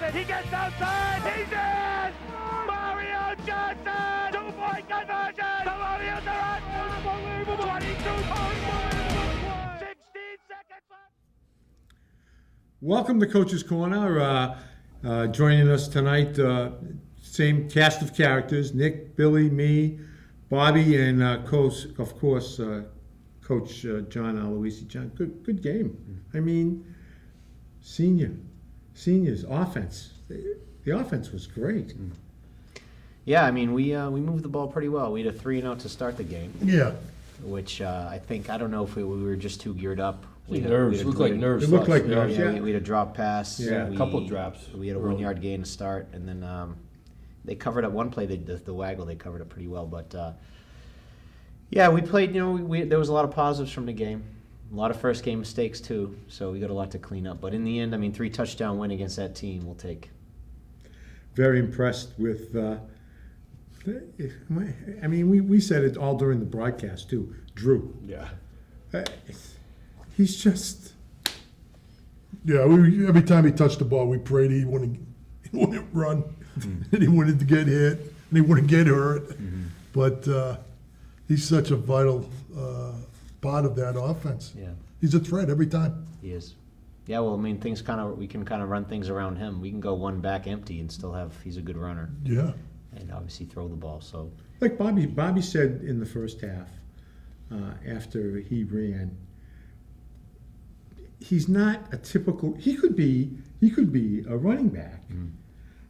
it. He gets outside. He's in. Mario Johnson. 2-point conversion. The Warriors are on. Unbelievable. 22 points. 16 seconds left. Welcome to Coach's Corner. Joining us tonight, same cast of characters: Nick, Billy, me, Bobby, and Coach John Aloisi. John, good game. I mean, seniors offense. The offense was great. Yeah, I mean, we moved the ball pretty well. We had a 3-0 to start the game. Yeah. Which I don't know if we were just too geared up. Nerves. It looked like nerves. It looked like nerves, yeah. We had a drop pass. Yeah, a couple drops. We had a 1-yard gain to start, and then they covered up one play. The waggle, they covered up pretty well. But, yeah, we played, there was a lot of positives from the game. A lot of first game mistakes, too, so we got a lot to clean up. But in the end, 3-touchdown win against that team we'll take. Very impressed with, we said it all during the broadcast, too. Drew. Yeah. He's just... Yeah, every time he touched the ball, we prayed he wouldn't run, and he wanted to get hit, and he wouldn't get hurt. Mm-hmm. But he's such a vital part of that offense. Yeah. He's a threat every time. He is. Yeah, well, we can kind of run things around him. We can go one back empty and still he's a good runner. Yeah. And obviously throw the ball. So, like Bobby said in the first half, after he ran, he's not a typical. He could be a running back. Mm.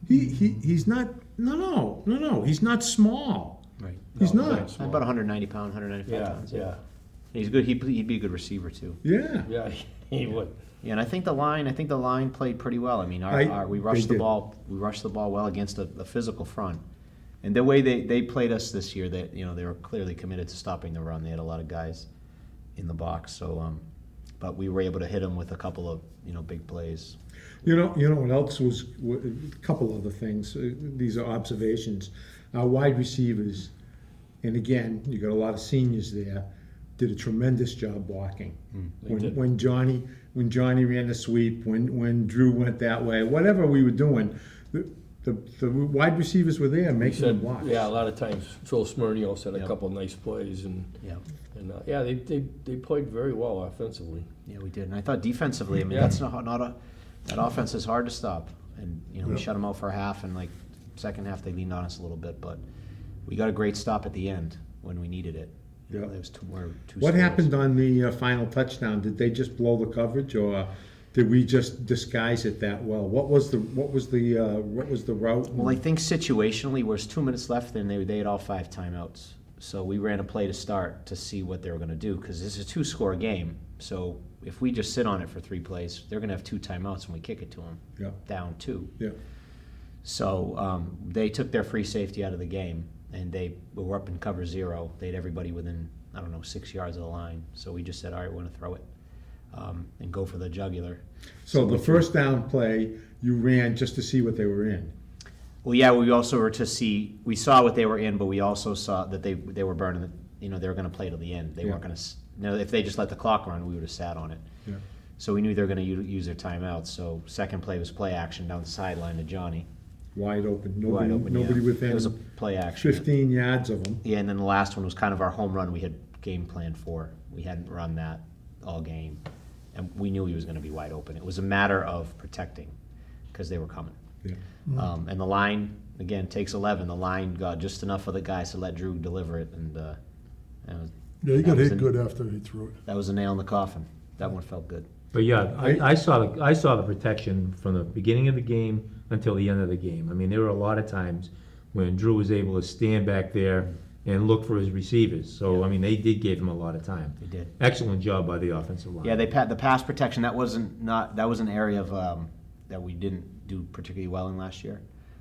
He's not. No. He's not small. Right. He's not. About 190 pounds, 195 pounds. Yeah. He's good. He'd be a good receiver too. Yeah. Yeah, he would. Yeah, and I think the line played pretty well. I mean, we rushed the ball. We rushed the ball well against a physical front. And the way they played us this year, that they were clearly committed to stopping the run. They had a lot of guys in the box. So, but we were able to hit them with a couple of big plays. You know what else was a couple other things. These are observations. Our wide receivers, and again, you got a lot of seniors there, did a tremendous job blocking. When Johnny ran the sweep, when Drew went that way, whatever we were doing, the wide receivers were there making the blocks. Yeah, a lot of times Phil Smyrnio said a couple of nice plays, and they played very well offensively. Yeah, we did, and I thought defensively, that's that offense is hard to stop, and we shut them out for a half, and second half they leaned on us a little bit, but we got a great stop at the end when we needed it. Yeah. There was two What scores. happened on the final touchdown? Did they just blow the coverage, or did we just disguise it that well? What was the route? Well, I think situationally, there's 2 minutes left, and they had all 5 timeouts. So we ran a play to start to see what they were going to do, because this is a 2-score game. So if we just sit on it for 3 plays, they're going to have 2 timeouts when we kick it to them. Yeah. Down 2. Yeah. So they took their free safety out of the game, and they were up in cover 0. They had everybody within 6 yards of the line. So we just said, all right, we're going to throw it and go for the jugular. So the first down play, you ran just to see what they were in. Well, yeah, we also were to see. We saw what they were in, but we also saw that they were burning. They were going to play till the end. They weren't going to. If they just let the clock run, we would have sat on it. Yeah. So we knew they were going to use their timeouts. So second play was play action down the sideline to Johnny. Wide open. It Nobody within. It was a play action. 15 yards of them. Yeah, and then the last one was kind of our home run we had game planned for. We hadn't run that all game, and we knew he was going to be wide open. It was a matter of protecting because they were coming. Yeah. And the line, again, takes 11. The line got just enough of the guys to let Drew deliver it, and he got hit good after he threw it. that was a nail in the coffin. That one felt good. But yeah, I saw the protection from the beginning of the game until the end of the game. I mean, there were a lot of times when Drew was able to stand back there and look for his receivers. So I mean, they did give him a lot of time. They did. Excellent job by the offensive line. Yeah, the pass protection that was an area of that we didn't do particularly well in last year.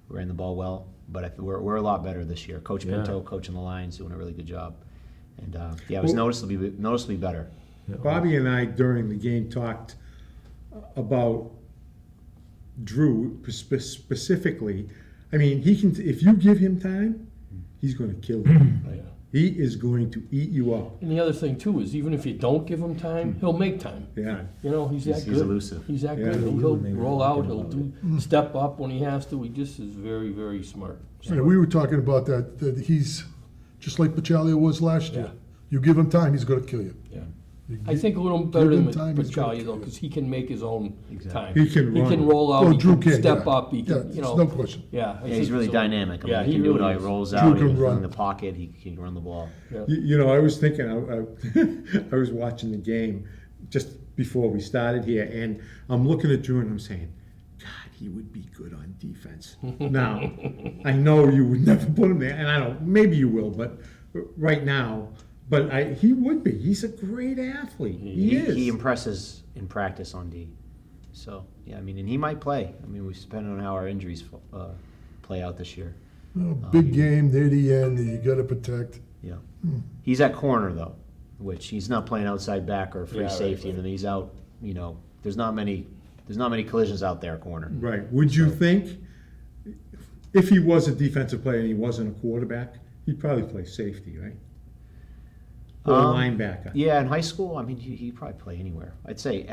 We ran the ball well, but we're a lot better this year. Coach Pinto, coaching the lines, doing a really good job, and it was noticeably better. Bobby and I during the game talked about Drew specifically. I mean, he can. If you give him time, he's going to kill you. He is going to eat you up. And the other thing too is even if you don't give him time, he'll make time. Yeah. You know, he's that good. He's elusive. He's that Yeah. good. He'll roll out. He'll step up when he has to. He just is very, very smart. Yeah, we were talking about that he's just like Pachalia was last year. Yeah. You give him time, he's going to kill you. Yeah. You I think a little give better him than time, he's gonna Pachalia though, kill because he can make his own time. He can run. roll out. Oh, he Drew can can, step yeah. up. He Yeah, can, you know. no question. Yeah. Yeah, he's really dynamic. I mean, Yeah, he can do it all. He really is. rolls Drew out. He can can run. in the pocket. He can run the ball. Yeah. You know, I was thinking, I was watching the game just before we started here, and I'm looking at Drew and I'm saying, God, he would be good on defense. Now, I know you would never put him there, and I don't, maybe you will, but right now, he would be. He's a great athlete. He is. He impresses in practice on D. So, yeah, I mean, and he might play. I mean, we depending on how our injuries play out this year. Well, big game near the end that you got to protect. Yeah. He's at corner, though, which he's not playing outside back or free Yeah, right, safety. right. And he's out, you know, there's not many collisions out there at corner. Right. Would you think, if he was a defensive player and he wasn't a quarterback, he'd probably play safety, right? Or a linebacker. Yeah, in high school, I mean, he'd probably play anywhere. I'd say,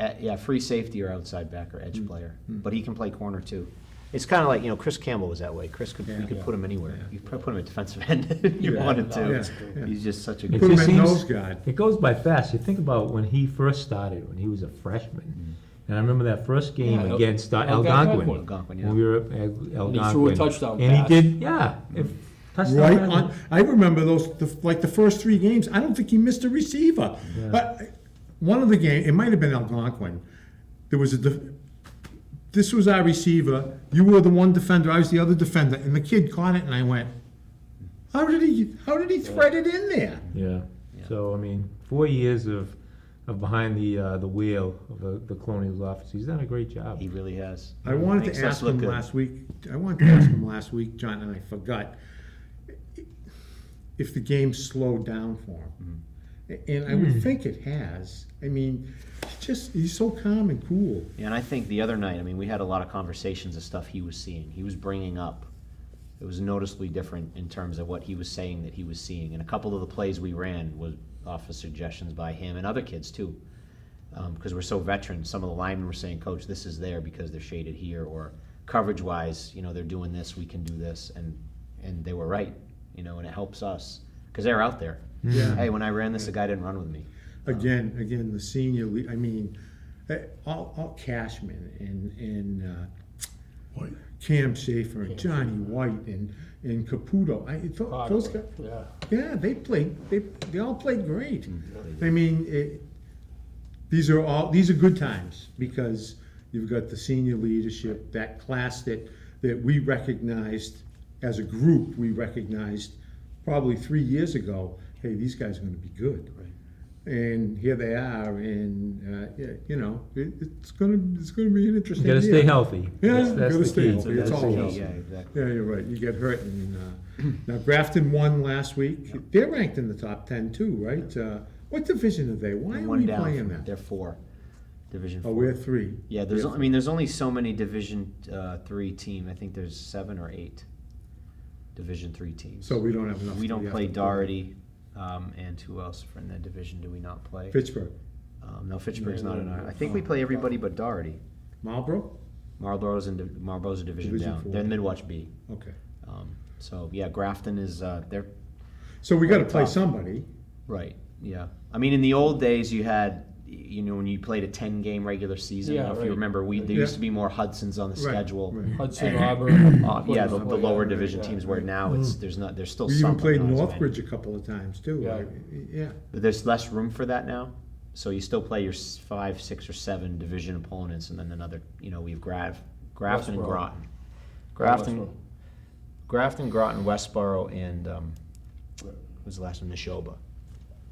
free safety or outside back or edge player. But he can play corner, too. It's kind of like, you know, Chris Campbell was that way. You could put him anywhere. You could put him at defensive end if you wanted to. Yeah, yeah. He's just such a It good Put him just at seems- nose guard. It goes by fast. You think about when he first started, when he was a freshman. And I remember that first game Yeah, against Algonquin. Algonquin. yeah. When we were at Algonquin. And he threw a touchdown And pass. he did, yeah. Touchdown Right pass. on. I remember those, like the first 3 games. I don't think he missed a receiver. Yeah. But one of the games, it might have been Algonquin. There was this was our receiver. You were the one defender. I was the other defender, and the kid caught it, and I went, "How did he thread it in there?" Yeah. So, I mean, 4 years of behind the wheel of the Colonials office. He's done a great job. He really has. I wanted Makes to us ask look him good. last week. John, and I forgot if the game slowed down for him. And I would think it has. I mean, he's so calm and cool. Yeah, and I think the other night, I mean, we had a lot of conversations of stuff he was seeing. He was bringing up. It was noticeably different in terms of what he was saying that he was seeing. And a couple of the plays we ran was off of suggestions by him and other kids too. Because we're so veteran, some of the linemen were saying, Coach, this is there because they're shaded here, or coverage-wise, you know, they're doing this, we can do this. And they were right, you know, and it helps us. Because they're out there. Yeah. Hey, when I ran this, the guy didn't run with me. Again, the senior. I mean, all Cashman and White. Cam Schaefer and Johnny White and Caputo. Those guys. Yeah, they played. They all played great. I mean, these are good times because you've got the senior leadership, that class that we recognized as a group. We recognized probably 3 years ago. Hey, these guys are going to be good. Right. And here they are, and you know, it's gonna be an interesting. You got to year. stay healthy. Yeah, That's you gotta the stay key. healthy. That's It's the all key. healthy. Yeah, exactly. Yeah, you're right. You get hurt, and now Grafton won last week. They're ranked in the top 10 too, right? What division are they? Why are One we down. playing that? They're 4. Division 4. Oh, we're 3. Yeah, there's only so many Division 3 teams. I think there's 7 or 8 Division 3 teams. So we don't have enough. we don't have play to Doherty, and who else in that division do we not play? Pittsburgh, No, Fitchburg's not in our. I think we play everybody but Doherty. Marlboro. Marlboro's a division down. 4. They're in Midwatch B. Okay. So yeah, Grafton is they're So we got to Right, play tough. somebody. right. Yeah, I mean in the old days you had. You know, when you played a 10-game regular season, Yeah, I don't know if right. you remember, there used to be more Hudsons on the Right, schedule. right. Hudson, Auburn. Yeah, the lower Yeah, division yeah, teams. Where now there's still We some. even played but not as many. Northbridge a couple of times too. Yeah. Yeah. But there's less room for that now. So you still play your 5, 6, or 7 division opponents, and then another. You know, we have Grafton and Westboro. Groton. Westboro. Grafton, Groton, Westboro, and who's the last one? Neshoba,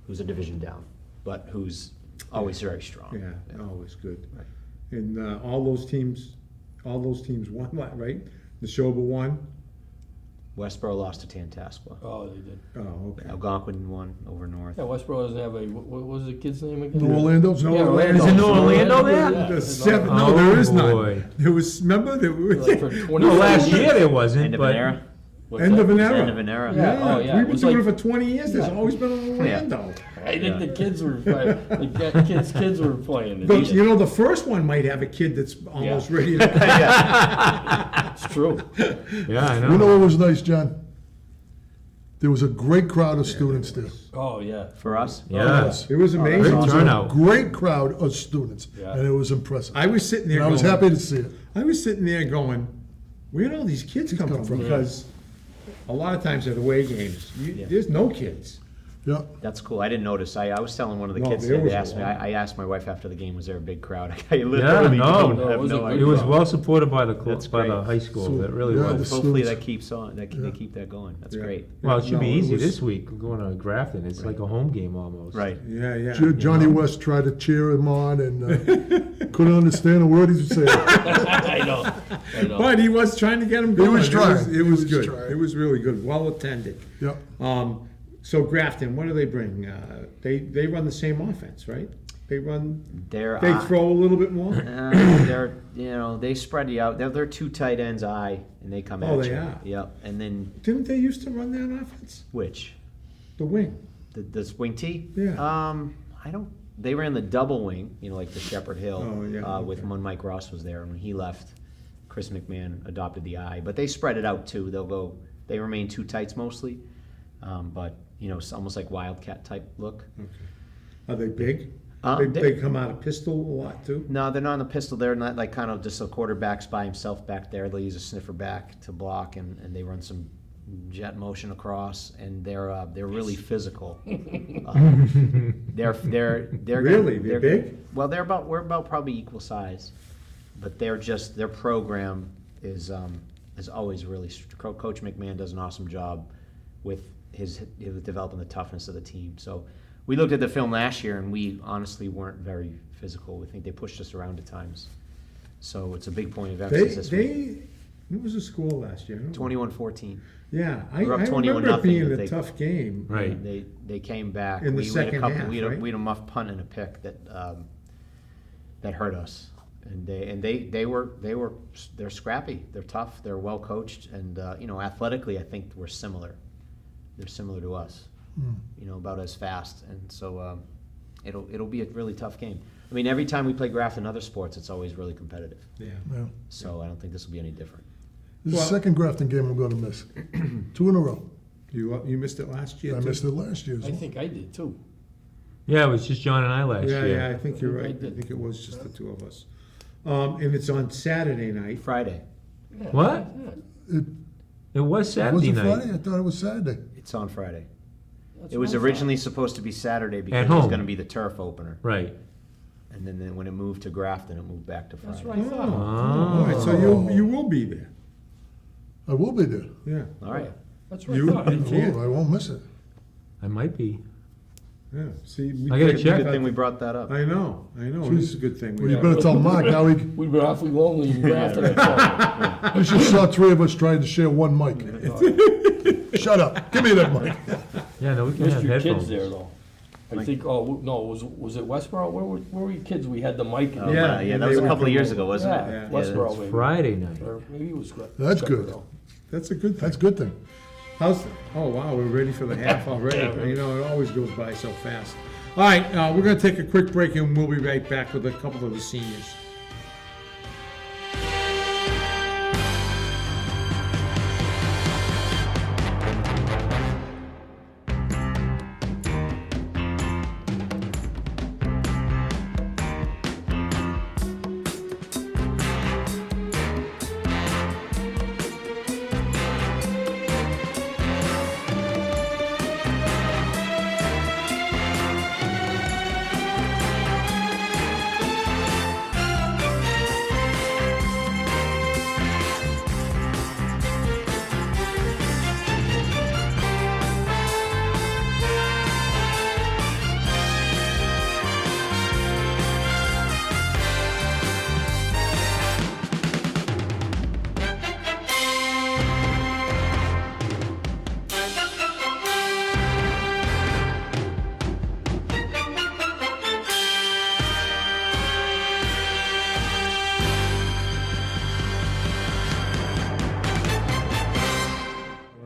who's a division down, but who's always very strong. Yeah, always good. Right. And all those teams won, right? Neshoba won. Westboro lost to Tantascwa. Oh, they did. Oh, okay. Algonquin won over North. Yeah, Westboro doesn't have a, what was the kid's name again? New Orlando? No, Yeah, Orlando. Is it New Orlando there? Yeah, The it's 7. all- No, there is Oh, none. boy. There was. Remember there was. Like for 20 No, last years. year there wasn't, End of but an era. What's End that? of an era. End of an era. Yeah. Oh, yeah. It We've been was doing like- it for 20 years. There's always been an Orlando. I think the kids were playing. The kids were playing. But, you know, the first one might have a kid that's almost ready to. It's true. Yeah, I You know. know what was nice, John? There was a great crowd of students there. Oh yeah. For us? Yeah. It was amazing. Great It was turnout. a great crowd of students, Yeah. and it was impressive. I was sitting there And I was going, happy to see it. I was sitting there going, where'd all these kids come from? Because a lot of times at away games, there's no kids. Yeah. That's cool. I didn't notice. I was telling one of the No, kids there today, was they a asked me, lot. I asked my wife after the game, was there a big crowd? I literally no. don't have It was a no good idea. It was crowd. well supported by the That's by the great. high school. So, That really yeah, was. the Hopefully students. that keeps on, they keep that going. That's Yeah. great. Well, it should be No, it easy was- this week. We're going to Grafton. It's like a home game almost. Right. Yeah, yeah. Johnny West tried to cheer him on and couldn't understand a word he was saying. I know. But he was trying to get him going. was trying. It was He was good. trying. It was really good. Well attended. Yep. So Grafton, what do they bring? They run the same offense, right? They throw a little bit more. They're they spread you out. They're two tight ends, and they come Oh, at they you. are. Yep. And then Didn't they used to run that offense? which The wing. the swing T? Yeah. I don't. They ran the double wing, like the Shepherd Hill. Oh, yeah, With okay. when Mike Ross was there, and when he left, Chris McMahon adopted the I. But they spread it out too. They remain two tights mostly, but it's almost like Wildcat type look. Are they big? They- They come out of pistol a lot too. No, they're not on the pistol. They're not like kind of just a quarterback's by himself back there. They use a sniffer back to block, and they run some jet motion across, and they're really physical. They're Really? They're big? Well, we're about probably equal size, but their program is always really. Coach McMahon does an awesome job with developing the toughness of the team. So we looked at the film last year, and we honestly weren't very physical. We think they pushed us around at times. So it's a big point of emphasis this week. What was the score last year? I don't know. 21-14. Yeah, I We're up remember 21-0, it being but a they- tough game. Right. They came back. In the we second had a couple. half, we had right? a muff punt and a pick that hurt us. And they're scrappy. They're tough. They're well coached, and athletically, I think we're similar. They're similar to us. About as fast, and so it'll be a really tough game. I mean, every time we play Grafton in other sports, it's always really competitive. Yeah. Yeah. So I don't think this will be any different. This is the second Grafton game I'm going to miss. 2 in a row. You missed it last year I too? missed it last year as I well. think I did too. Yeah, it was just John and I last Yeah, year. yeah, I think you're right. I think it was just the two of us. And it's on Saturday night. Friday. Yeah, What? yeah. It was Was Saturday it night. Friday? I thought it was Saturday. It's on Friday. That's It was what I originally supposed to be Saturday because At it was home. going to be the turf opener, Right. and then when it moved to Grafton, it moved back to Friday. That's what I thought. All right, so you will be there. I will be there. Yeah. All right. That's what You- I thought. you can't. I won't miss it. I might be. Yeah. See, I gotta check. Good thing we brought that up. I know. This is a good thing. Well, you better tell Mark how we. We've been awfully lonely in Grafton. I thought. I just saw 3 of us trying to share one mic. Shut up. Give me that mic. Yeah, no, we can Missed have your headphones. kids there though. I think. Oh no, was it Westboro? Where were you kids? We had the mic. Oh, Yeah, yeah, and that was they a were couple of years coming ago, wasn't Yeah, it? Yeah. Westboro It's maybe. Friday night. Or maybe it was That's good. Shepherd. That's a good thing. That's a good thing. Oh wow, we're ready for the half already. It always goes by so fast. All right, we're going to take a quick break and we'll be right back with a couple of the seniors.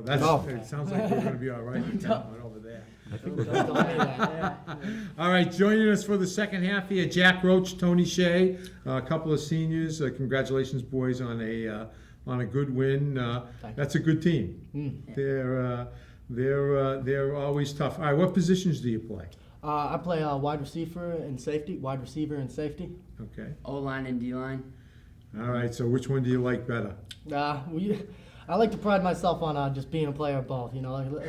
That's, Oh. it sounds like we're gonna be all right with that one over there. Don't tell me that. All right, joining us for the second half here, Jack Roche, Tony Shea, a couple of seniors. Congratulations, boys, on a good win. That's a good team. They're always tough. All right, what positions do you play? I play wide receiver and safety. Okay. O-line and D-line. All right, so which one do you like better? I like to pride myself on just being a player of both.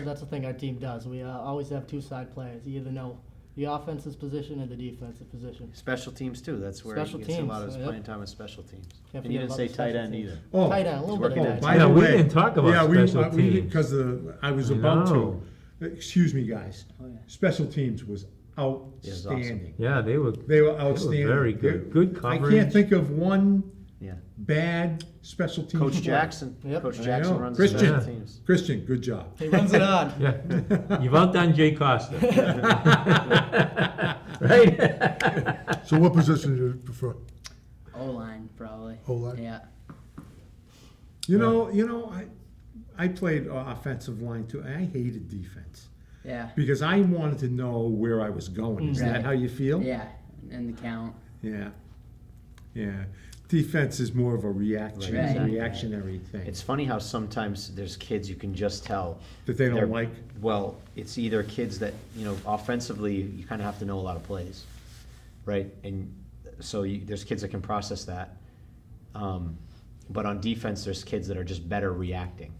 That's the thing our team does. We always have two-side players. You either know the offensive position or the defensive position. Special teams too. That's where Special he gets a lot of his teams, playing time with special teams. Can't And you forget didn't about say the tight special end teams. either. Oh, Tight end, a little bit working of at that. by Yeah, the we way, didn't talk about special teams. Because I was about No. to. Excuse me, guys. Oh, yeah. Special teams was awesome. outstanding. Yeah, they were Outstanding. very good. Good I coverage. can't think of one Yeah. bad special teams. Coach play. Jackson. Yep. Coach I Jackson know. runs Christian. the special teams. Christian, good job. He runs it on. Yeah, you've outdone Jay Costa. Right? So what position do you prefer? O-line, probably. O-line? Yeah. I played offensive line too. I hated defense Yeah. because I wanted to know where I was going. Is that Right. how you feel? Yeah. And the count. Yeah. Yeah. Defense is more of a Right. reactionary thing It's funny how sometimes there's kids you can just tell that they they're- don't like. Well, it's either kids that, offensively, you kind of have to know a lot of plays, right? And so there's kids that can process that. But on defense, there's kids that are just better reacting.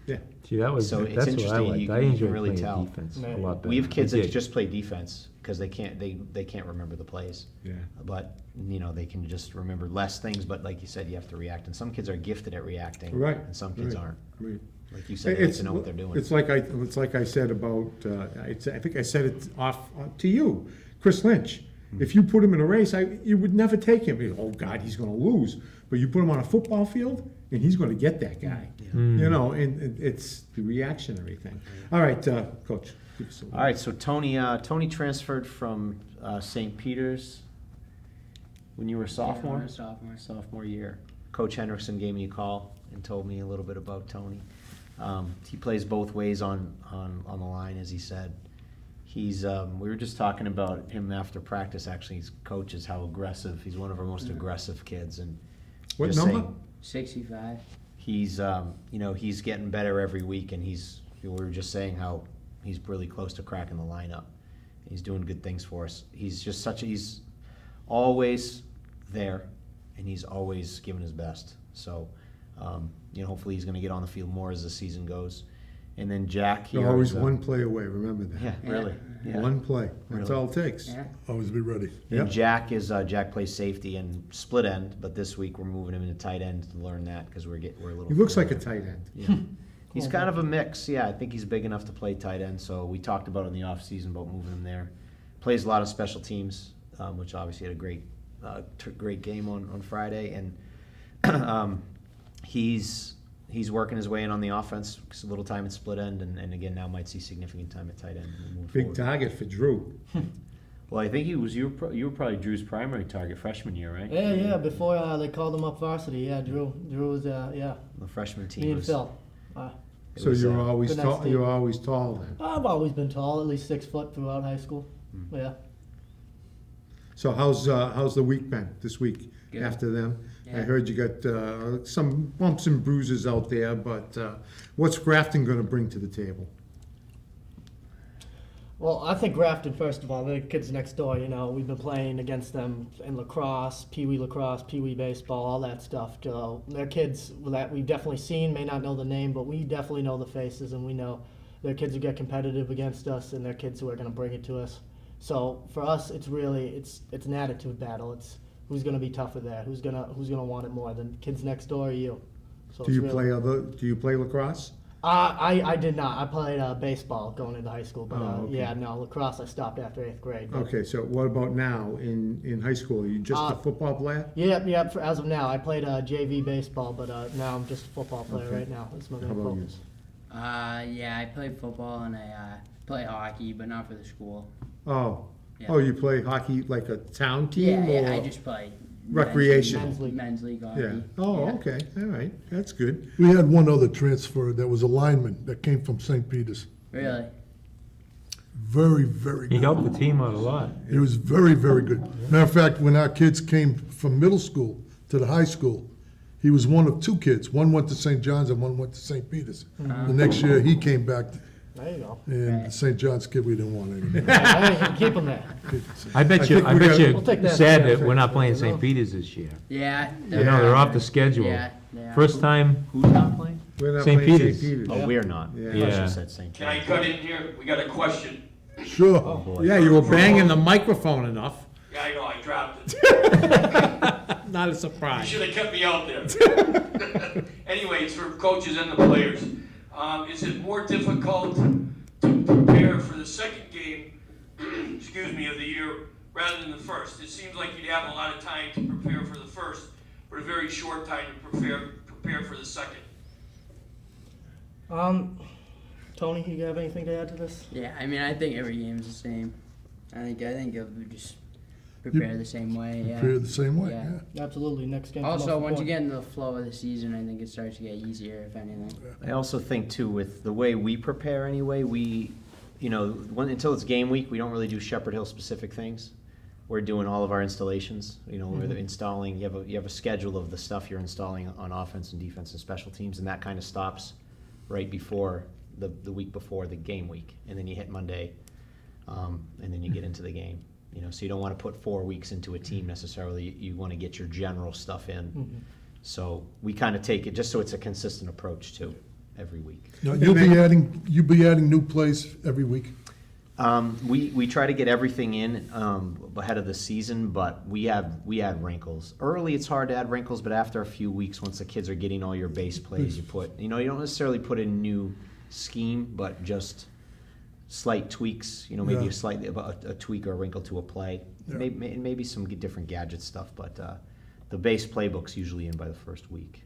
Yeah. See, that's So it's what I interesting. liked. You I can enjoyed really playing tell. defense Right. a lot better. We have kids I that did. just play defense because they can't remember the plays. Yeah. But they can just remember less things. But like you said, you have to react. And some kids are gifted at reacting, Right. And some kids Right. aren't. Right. Like you said, they like to know what they're doing. It's like I said about. I think I said it off to you, Chris Lynch. If you put him in a race, you would never take him. Oh God, he's going to lose. But you put him on a football field, and he's going to get that guy. And it's the reactionary thing. All right, Coach. Give us a All right, so Tony transferred from St. Peter's when you were a sophomore. Yeah, sophomore. Sophomore year. Coach Hendrickson gave me a call and told me a little bit about Tony. He plays both ways on the line, as he said. He's we were just talking about him after practice. Actually, his coach is how aggressive. He's one of our most aggressive kids, and What just number? saying, 65. he's he's getting better every week, and we were just saying how he's really close to cracking the lineup. He's doing good things for us. He's always there, and he's always giving his best. So hopefully he's going to get on the field more as the season goes. And then Jack You're here always is, one play away. Remember that. Yeah, really. Yeah. One play. That's Really. all it takes. Yeah. Always be ready. And Yep. Jack plays safety and split end, but this week we're moving him into tight end to learn that because we're a little. He looks like a tight end. Yeah. He's kind of a mix. Yeah, I think he's big enough to play tight end. So we talked about in the off season about moving him there. Plays a lot of special teams, which obviously had a great game on Friday, and he's working his way in on the offense. A little time at split end, and again now might see significant time at tight end. moving Big forward. target for Drew. Well, I think you were probably Drew's primary target freshman year, right? Yeah. Before they called him up varsity, yeah, Drew was The freshman team. me and was- Phil. it So was, you're always good next tall. team. You're always tall then. I've always been tall, at least 6 foot throughout high school. Yeah. So how's the week been this week Good. after them? I Yeah. heard you got some bumps and bruises out there, but what's Grafton going to bring to the table? Well, I think Grafton, first of all, the kids next door, we've been playing against them in lacrosse, Pee Wee baseball, all that stuff. So they're kids that we've definitely seen, may not know the name, but we definitely know the faces, and we know they're kids who get competitive against us, and they're kids who are going to bring it to us. So for us, it's really, it's an attitude battle. It's who's going to be tougher there, who's gonna want it more, the kids next door or you. So Do it's you really- Do you play lacrosse? I did not. I played baseball going into high school, but Oh, okay. yeah, no, lacrosse I stopped after 8th grade. But Okay, so what about now in high school? Are you just a football player? Yeah. As of now, I played JV baseball, but now I'm just a football player Okay. right now. That's my How main about you? focus. Yeah, I play football and I play hockey, but not for the school. Oh, Yeah. oh, you play hockey like a town team? Yeah, or? I just play Recreation. Men's league Yeah. hockey. Oh, Yeah. okay. All right. That's good. We had one other transfer that was a lineman that came from St. Peter's. Really? Very, very He good. helped the team out a lot. He was very, very good. Matter of fact, when our kids came from middle school to the high school, he was one of two kids. One went to St. John's and one went to St. Peter's. The next year, he came back, There you go. and the St. John's kid, we didn't want anymore. Hey, you can keep him there. I bet you, think I we bet gotta- you, We'll take that sad as a that we're not transfer, playing you know? St. Peter's this year. Yeah. You know, they're off the schedule. Yeah. They are. First time, Who's not playing? We're not St. playing Peter's. St. Peter's. Oh, we're not. Yeah. I thought you Yeah. said St. Can I John's. cut in here? We got a question. Sure. Boy. Yeah, you were banging the microphone enough. Yeah, I know, I dropped it. Not a You surprise. should have kept me out there. Anyway, it's for coaches and the players. Is it more difficult to prepare for the second game, excuse me, of the year rather than the first? It seems like you'd have a lot of time to prepare for the first, but a very short time to prepare for the second. Tony, you have anything to add to this? Yeah, I mean, I think every game's the same. I think you'll just prepare the same way. Yeah. Prepare the same way, Yeah. yeah. Absolutely. Next game. Also, once you get into the flow of the season, I think it starts to get easier, if anything. I also think too, with the way we prepare anyway, until it's game week, we don't really do Shepherd Hill specific things. We're doing all of our installations. We're installing. You have a schedule of the stuff you're installing on offense and defense and special teams, and that kind of stops right before the week before the game week, and then you hit Monday, and then you get into the game. So you don't want to put 4 weeks into a team necessarily. You want to get your general stuff in. So we kind of take it just so it's a consistent approach too, every week. Now, you'll be adding new plays every week. We try to get everything in ahead of the season, but we add wrinkles. Early, it's hard to add wrinkles, but after a few weeks, once the kids are getting all your base plays, you don't necessarily put in new scheme, but just slight tweaks. Maybe Yeah. a tweak or a wrinkle to a play. Yeah. Maybe some different gadget stuff, but the base playbook's usually in by the first week.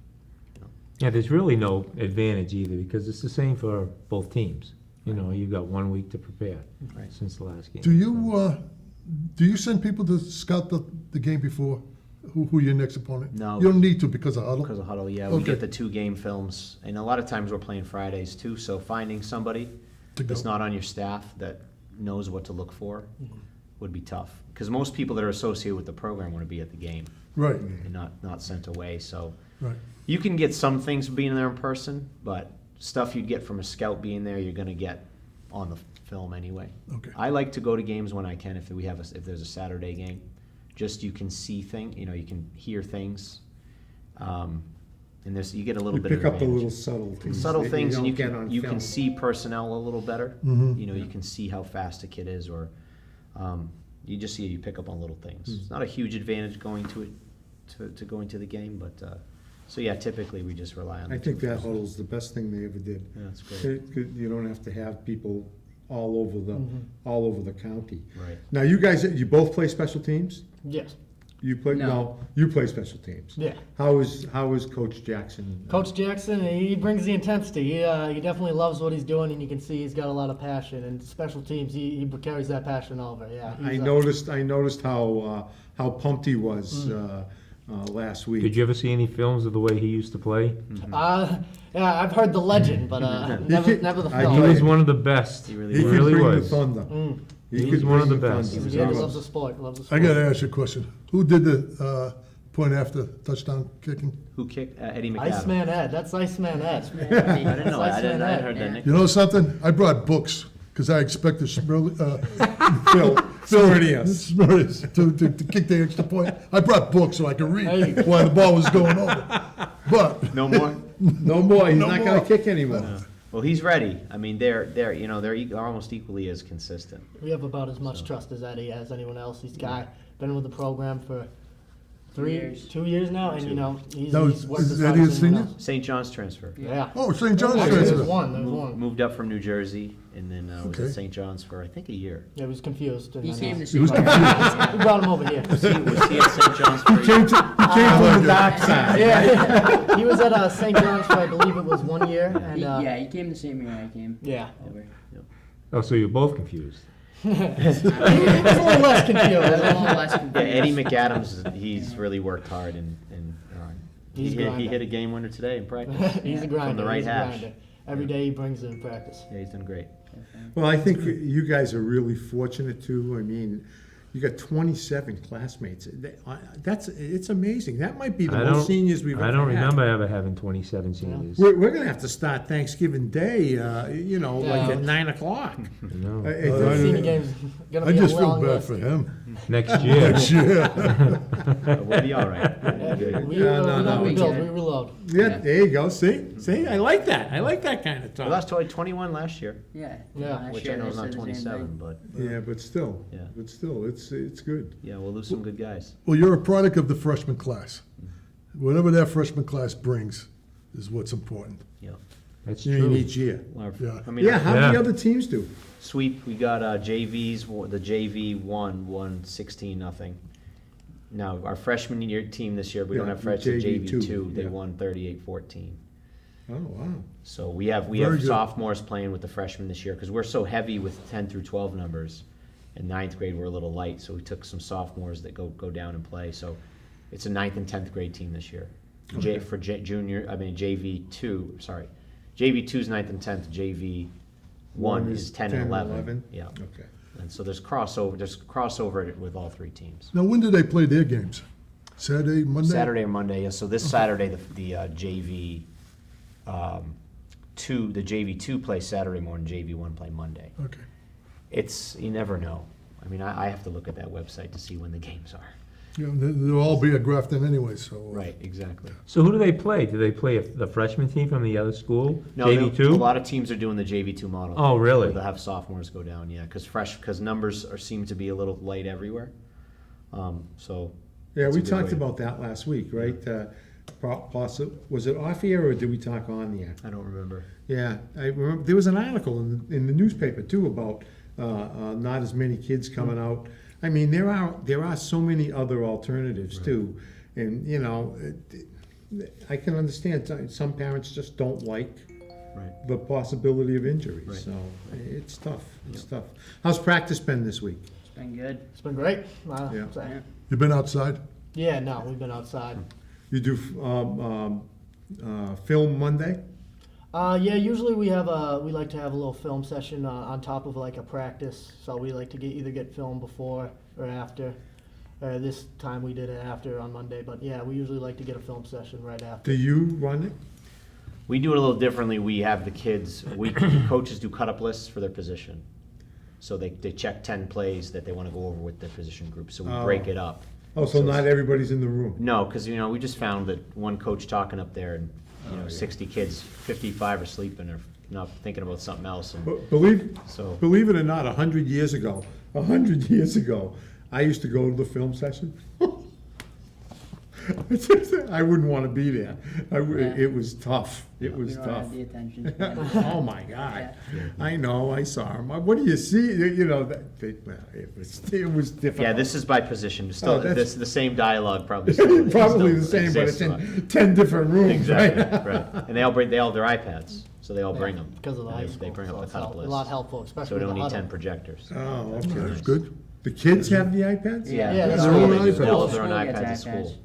Yeah, there's really no advantage either because it's the same for both teams. You've got 1 week to prepare Right. since the last game. Do you send people to scout the game before? Who your next opponent? No. You don't need to because of huddle? Because of huddle, yeah. We Okay. get the 2 game films, and a lot of times we're playing Fridays too, so finding somebody To go. that's not on your staff that knows what to look for would be tough. Because most people that are associated with the program want to be at the game Right, and not sent away. So right. you can get some things being there in person, but stuff you'd get from a scout being there, you're going to get on the film anyway. Okay. I like to go to games when I can if there's a Saturday game. Just you can see things, you can hear things, and you get a little You bit of pick up the advantage. little subtleties. Subtle that things, and you don't get on can film. see personnel a little better. Mhm. You can see how fast a kid is, or you pick up on little things. It's not a huge advantage going to going to the game, but so yeah, typically we just rely on. I the think two that first. huddle's the best thing they ever did. Yeah, that's great. You don't have to have people all over the county. Right. Now, you both play special teams? Yes. You play No. you play special teams. Yeah. How is Coach Jackson? Coach Jackson, he brings the intensity. He definitely loves what he's doing, and you can see he's got a lot of passion. And special teams, he carries that passion over. Yeah. I noticed how pumped he was last week. Did you ever see any films of the way he used to play? Yeah, I've heard the legend, but never the I film. He tell was you, one of the best. He really He He could really bring was. the thunder. He could was one of bring the thunder. best. He loves the sport. Loves the I sport. got to ask you a question. Who did the point after touchdown kicking? Who kicked Eddie McAdams? Iceman Ed. That's Iceman Ed. I didn't know. I Iceman hadn't Ed. heard that Yeah. nickname. You know something? I brought books because I expected Phil Smurrius to kick the extra point. I brought books so I could There you read go. while the ball was going over. But No more. No more. He's No not more. going to kick anymore. Well, he's ready. I mean, they're almost equally as consistent. We have about as much trust as Eddie as anyone else. He's been with the program for 2 years now, and he's Now, worked is as Eddie hard a as anyone senior? else. St. John's transfer. Yeah. oh, St. John's Actually, there transfer. was one. Moved up from New Jersey, and then was Okay. at St. John's for I think a year. Yeah, he was confused. And He then, came to we see was me. brought him over here. Was he at St. John's for a year? He came from the dark side. Yeah, he was at St. John's for I believe it was 1 year, and Yeah, he came the same year I came yeah. over. Oh, so you're both confused. It's a little less confused. A little less Yeah, confused. Eddie McAdams, he's really worked hard and He's he grinding. hit a game winner today in practice. He's a grinder. From the right He's a hash. grinder. Every day he brings it in practice. Yeah, he's done great. Well, I think you guys are really fortunate too. I mean, you got 27 classmates. It's amazing. That might be the most seniors we've ever had. I don't remember ever having 27 seniors. We're going to have to start Thanksgiving Day, like at 9 o'clock. No. The senior game's gonna I be just a feel long bad list. for him. Next year. Next year. But we'll be all right. We'll be good. We No, rebuild, we reload. Yeah, there you go. See, I like that. I like that kind of We talk. lost 21 last year, Yeah. Yeah. Last which year I know they is not said the same 27, thing. but Yeah, but still, Yeah. it's good. yeah, we'll lose some good guys. Well, you're a product of the freshman class. Whatever that freshman class brings is what's important. Yeah. That's You mean true. each year? Yeah. I mean, Yeah, how many Yeah. other teams do? sweep. We got JVs. The JV won 16-0. Now our freshman year team this year, we don't Yeah, have freshmen. JV JV two, two, they yeah. won 38-14. Oh, wow. So we have Very good. sophomores playing with the freshmen this year because we're so heavy with 10 through 12 numbers. In ninth grade, we're a little light, so we took some sophomores that go down and play. So it's a 9th and 10th grade team this year. JV two. Sorry, JV 2's 9th and 10th. JV 1 is 10 and 11. Yeah. Okay. And so there's crossover with all three teams. Now, when do they play their games? Saturday, Monday? Saturday or Monday. Yeah. So this Saturday, the JV the JV 2 plays Saturday morning. JV 1 play Monday. Okay. You never know. I mean, I have to look at that website to see when the games are. Yeah, they'll all be at Grafton anyway, so. Right. Exactly. So who do they play? Do they play the freshman team from the other school? No, JV2? a lot of teams are doing the JV2 model. Oh, really? Where they'll have sophomores go down, yeah, because numbers seem to be a little light everywhere. So. Yeah, it's we a good talked way. about that last week, right? Was it off air or did we talk on the air? I don't remember. Yeah, I remember, there was an article in the newspaper too about not as many kids coming out. I mean, there are so many other alternatives too, and I can understand some parents just don't like Right. the possibility of injuries. Right. So it's tough. It's tough. How's practice been this week? It's been good. It's been great. Yeah. Yeah. You been outside? Yeah, no, we've been outside. You do film Monday? Yeah, usually we like to have a little film session on top of like a practice. So we like to either get film before or after. This time we did it after on Monday, but yeah, we usually like to get a film session right after. Do you run it? We do it a little differently. We have the kids. Coaches do cut-up lists for their position, so they check 10 plays that they want to go over with their position group. So we break it up. Oh, so not everybody's in the room? No, because we just found that one coach talking up there, and 60 kids, 55 are sleeping or not thinking about something else. And But believe it or not, 100 years ago, I used to go to the film session. I wouldn't want to be there. It was tough. It was You don't tough. have the attention span. Oh my God! I know. I saw him. What do you see? It was difficult. yeah, this is by position. Still, Oh, that's- the same dialogue probably. Probably the still same, but it's exists, in 10 different rooms. Exactly, Right? right. And they all their iPads, so they all bring them. Because of the high school. They bring so up the it's cut-up a list. lot helpful, especially So we don't with need the 10 huddle. projectors. Oh, okay. That's good. The kids have the iPads? Yeah, Yeah, that's that's what right. they do. School They all have their own gets iPads at iPads. school.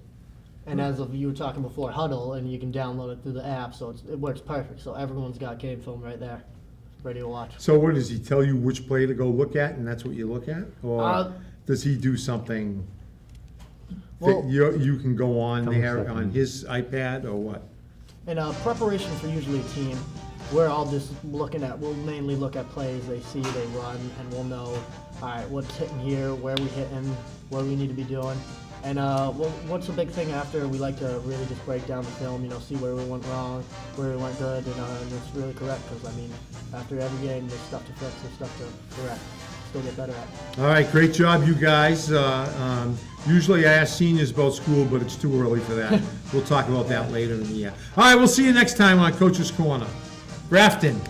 And as of you were talking before, Huddle, and you can download it through the app, so it works perfect. So everyone's got game film right there, ready to watch. So what, does he tell you which play to go look at, and that's what you look at? Or does he do something Well- that you can go on Tell me there something. on his iPad, or what? In preparation for usually a team, we're all just we'll mainly look at plays they see, they run, and we'll know, all right, what's hitting here, where we hitting, what we need to be doing. And what's the big thing after? We like to really just break down the film, see where we went wrong, where we went good, and it's really correct, because, after every game, there's stuff to fix, there's stuff to correct, still get better at. All right, great job, you guys. Usually I ask seniors about school, but it's too early for that. We'll talk about that later in the year. All right, we'll see you next time on Coach's Corner. Grafton.